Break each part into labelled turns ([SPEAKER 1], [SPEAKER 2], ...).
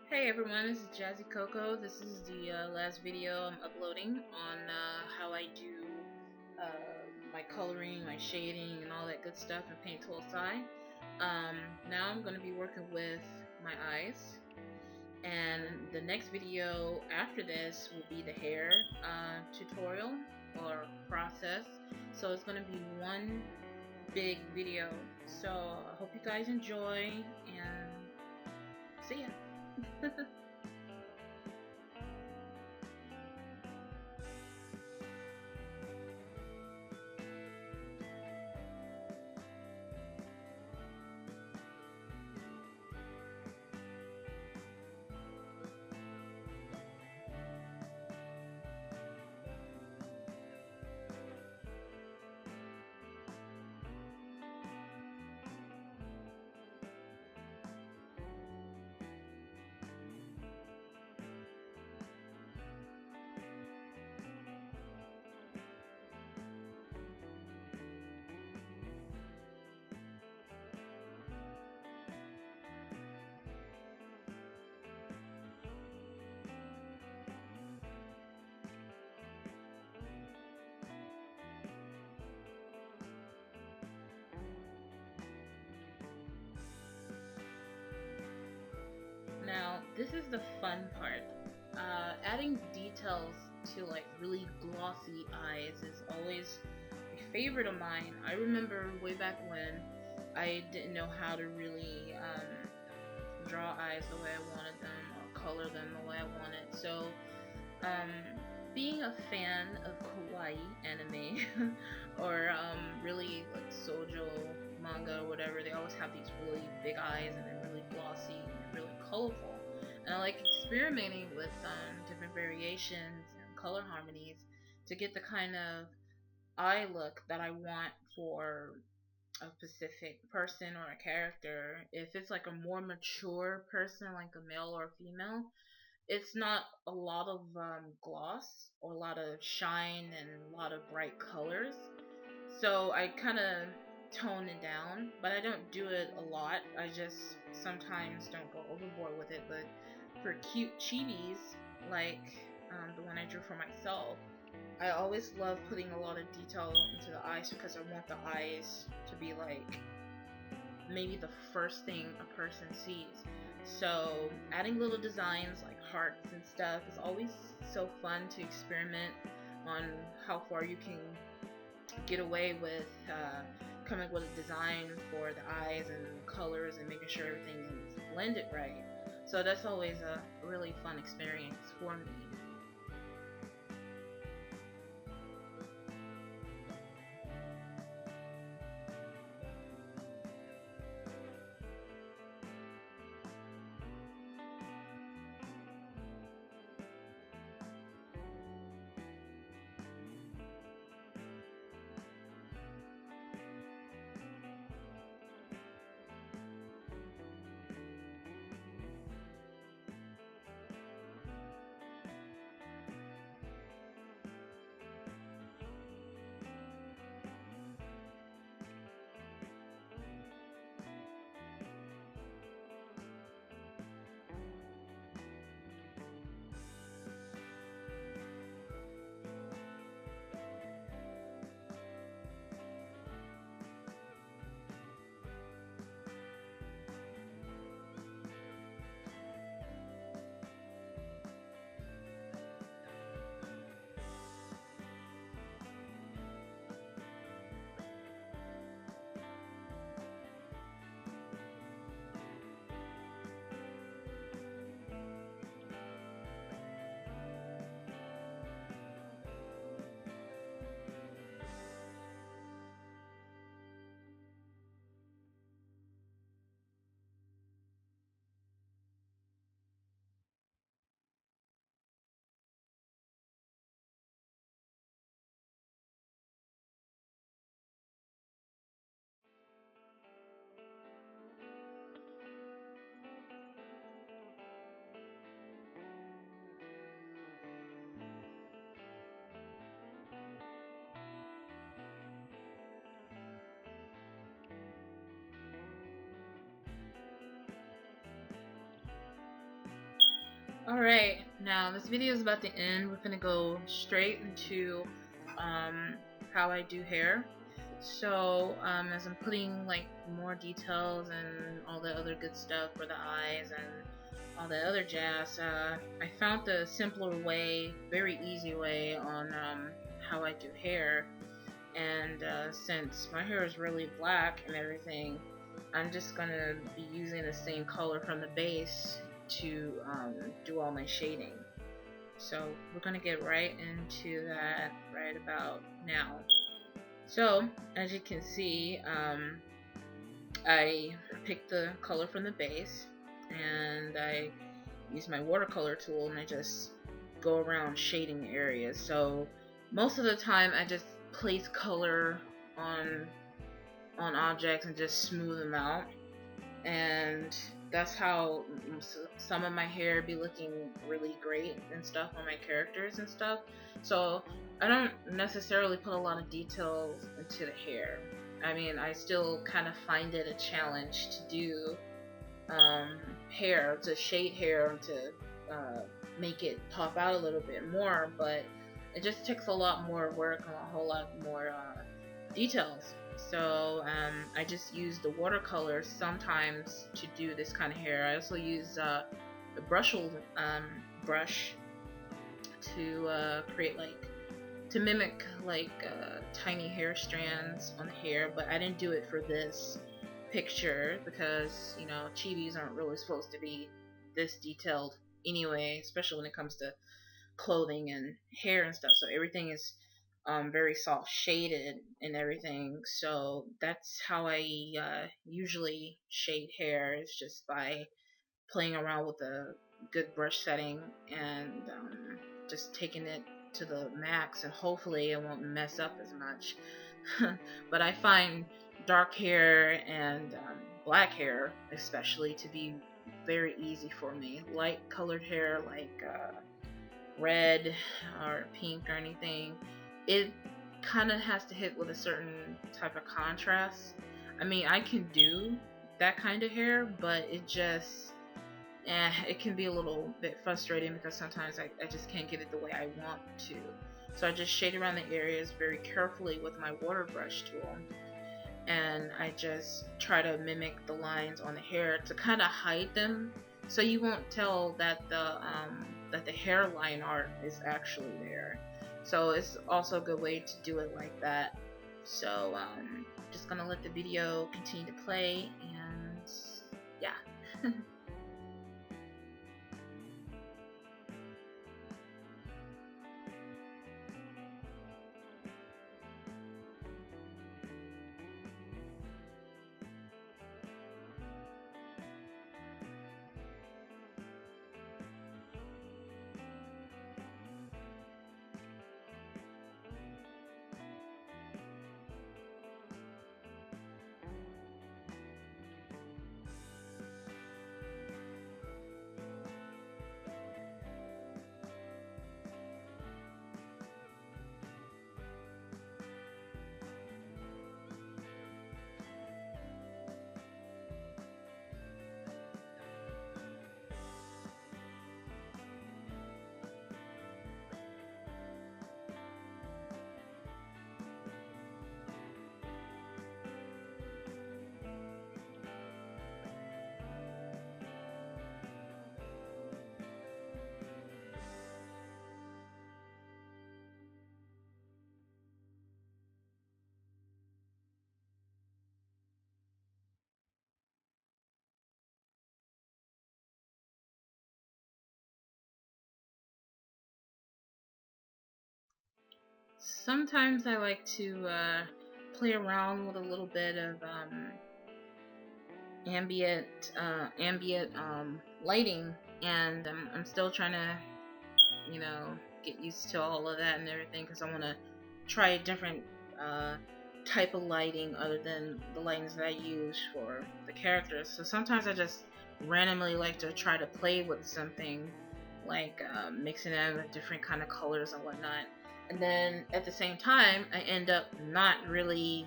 [SPEAKER 1] Hey everyone, this is Jazzy Coco. This is the last video I'm uploading on how I do my coloring, my shading, and all that good stuff in Paint Tool SI. Now I'm going to be working with my eyes, and the next video after this will be the hair tutorial or process. So it's going to be one big video. So I hope you guys enjoy, and see ya. Now, this is the fun part. Adding details to like really glossy eyes is always a favorite of mine. I remember way back when I didn't know how to really draw eyes the way I wanted them or color them the way I wanted. So, um, being a fan of kawaii anime or really like shoujo manga or whatever, they always have these really big eyes and they're really glossy and really colorful. And I like experimenting with different variations and color harmonies to get the kind of eye look that I want for a specific person or a character. If it's like a more mature person, like a male or a female, it's not a lot of gloss or a lot of shine and a lot of bright colors. So I kind of tone it down, but I don't do it a lot. I just sometimes don't go overboard with it. But for cute chibis, like the one I drew for myself, I always love putting a lot of detail into the eyes because I want the eyes to be like maybe the first thing a person sees. So adding little designs like hearts and stuff is always so fun to experiment on how far you can get away with coming up with a design for the eyes and colors and making sure everything is blended right. So that's always a really fun experience for me. Alright, now this video is about to end. We're gonna go straight into um, how I do hair. So, as I'm putting like more details and all the other good stuff for the eyes and all the other jazz, I found the simpler way, very easy way on how I do hair. And since my hair is really black and everything, I'm just gonna be using the same color from the base to do all my shading. So we're gonna get right into that right about now. So as you can see, I picked the color from the base and I use my watercolor tool and I just go around shading areas. So most of the time I just place color on objects and just smooth them out, and that's how some of my hair be looking really great and stuff on my characters and stuff. So I don't necessarily put a lot of details into the hair. I mean, I still kind of find it a challenge to do hair, to shade hair, to make it pop out a little bit more, but it just takes a lot more work and a whole lot more details. So I just use the watercolor sometimes to do this kind of hair. I also use the brushel brush to create to mimic tiny hair strands on the hair, but I didn't do it for this picture because chibis aren't really supposed to be this detailed anyway, especially when it comes to clothing and hair and stuff. So everything is very soft shaded and everything. So that's how I usually shade hair, is just by playing around with a good brush setting and just taking it to the max, and hopefully it won't mess up as much. But I find dark hair and black hair especially to be very easy for me. Light colored hair like red or pink or anything, it kind of has to hit with a certain type of contrast. I mean, I can do that kind of hair, but it can be a little bit frustrating because sometimes I just can't get it the way I want to. So I just shade around the areas very carefully with my water brush tool, and I just try to mimic the lines on the hair to kind of hide them, so you won't tell that the hairline art is actually there. So it's also a good way to do it like that. So just gonna let the video continue to play, and yeah. Sometimes I like to play around with a little bit of ambient lighting, and I'm still trying to you know get used to all of that and everything, because I want to try a different uh, type of lighting other than the lightings that I use for the characters. So sometimes I just randomly like to try to play with something, like mixing it with different kind of colors and whatnot. And then at the same time, I end up not really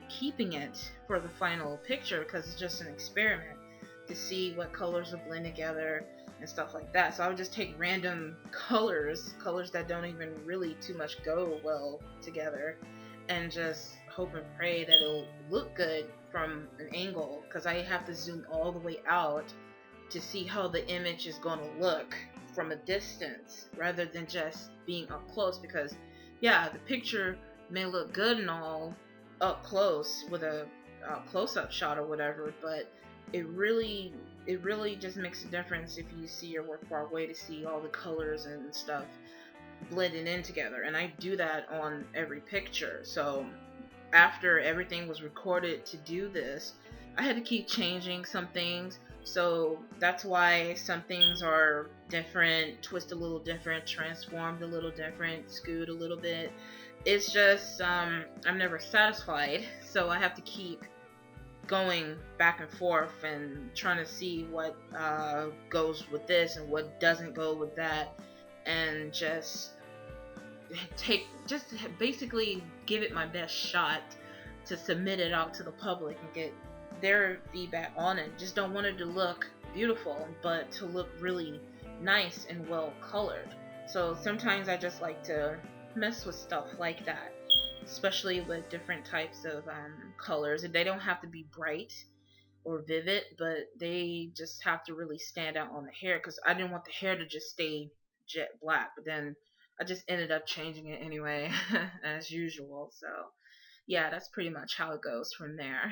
[SPEAKER 1] keeping it for the final picture because it's just an experiment. to see what colors will blend together and stuff like that. So I would just take random colors that don't even really too much go well together, and just hope and pray that it'll look good from an angle, because I have to zoom all the way out to see how the image is going to look from a distance rather than just being up close. Because yeah, the picture may look good and all up close with a close-up shot or whatever, but it really just makes a difference if you see your work far away to see all the colors and stuff blending in together. And I do that on every picture. So after everything was recorded to do this, I had to keep changing some things. So that's why some things are different, twist a little different, transformed a little different, scoot a little bit. It's just I'm never satisfied, so I have to keep going back and forth and trying to see what goes with this and what doesn't go with that, and just basically give it my best shot to submit it out to the public and get their feedback on it. Just don't want it to look beautiful, but to look really nice and well colored. So sometimes I just like to mess with stuff like that, especially with different types of colors. And they don't have to be bright or vivid, but they just have to really stand out on the hair, because I didn't want the hair to just stay jet black, but then I just ended up changing it anyway as usual. So yeah, that's pretty much how it goes from there.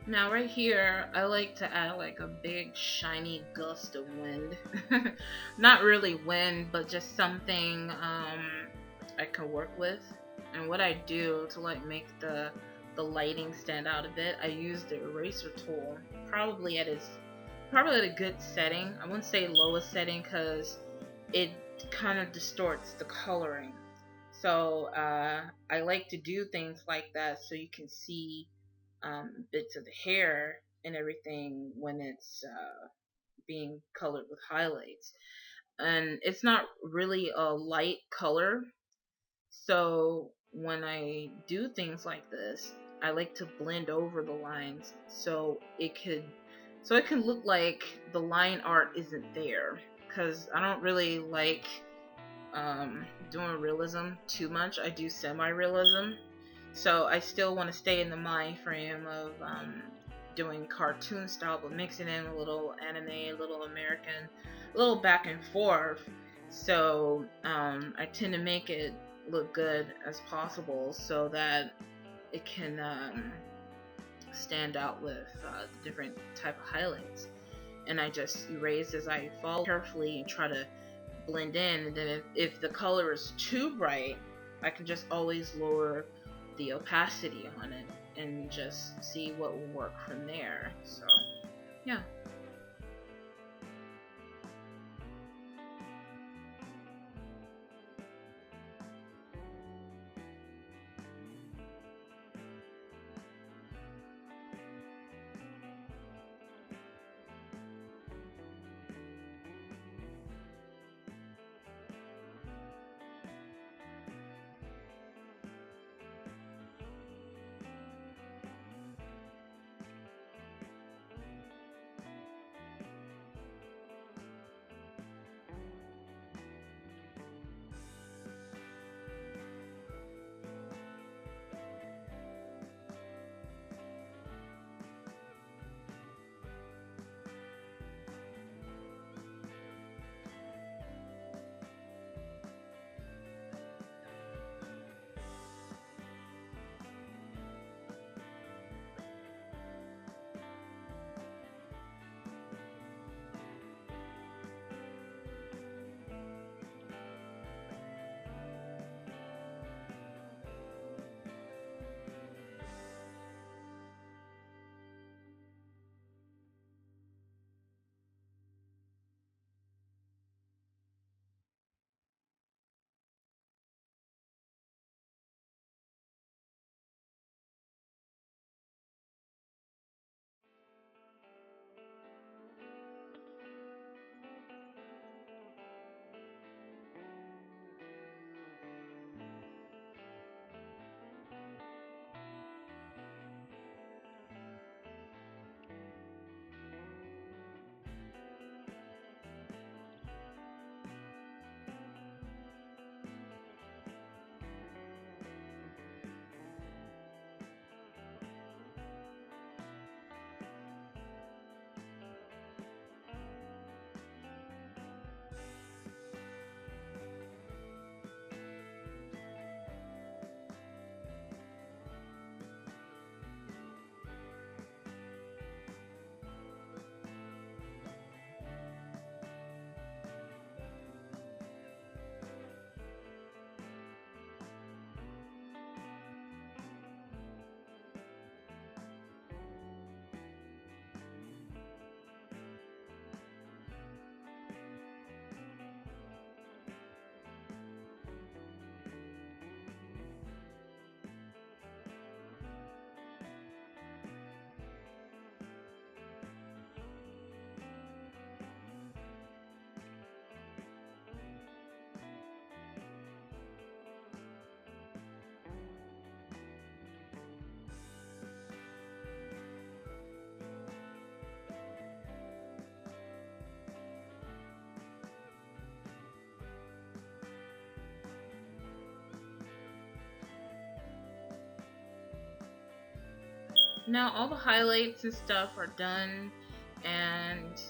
[SPEAKER 1] Now right here, I like to add like a big shiny gust of wind. Not really wind, but just something I can work with. And what I do to like make the lighting stand out a bit, I use the eraser tool, probably at its probably at a good setting. I wouldn't say lowest setting, because it kind of distorts the coloring. So I like to do things like that so you can see bits of the hair and everything when it's being colored with highlights. And it's not really a light color, so when I do things like this, I like to blend over the lines so it can look like the line art isn't there, because I don't really like doing realism too much. I do semi-realism, so I still want to stay in the mind frame of doing cartoon style, but mixing in a little anime, a little American, a little back and forth. So I tend to make it look good as possible so that it can stand out with different type of highlights. And I just erase as I follow carefully and try to blend in. And then if the color is too bright, I can just always lower the opacity on it and just see what will work from there. So yeah. Now all the highlights and stuff are done, and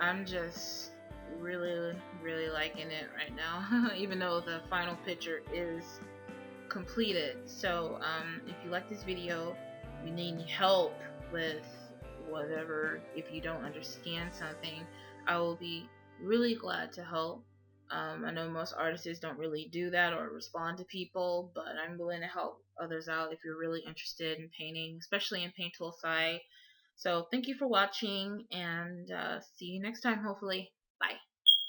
[SPEAKER 1] I'm just really, really liking it right now, even though the final picture is completed. So, if you like this video, you need any help with whatever, if you don't understand something, I will be really glad to help. I know most artists don't really do that or respond to people, but I'm willing to help others out if you're really interested in painting, especially in Paint Tool Sci. So, thank you for watching, and see you next time, hopefully. Bye.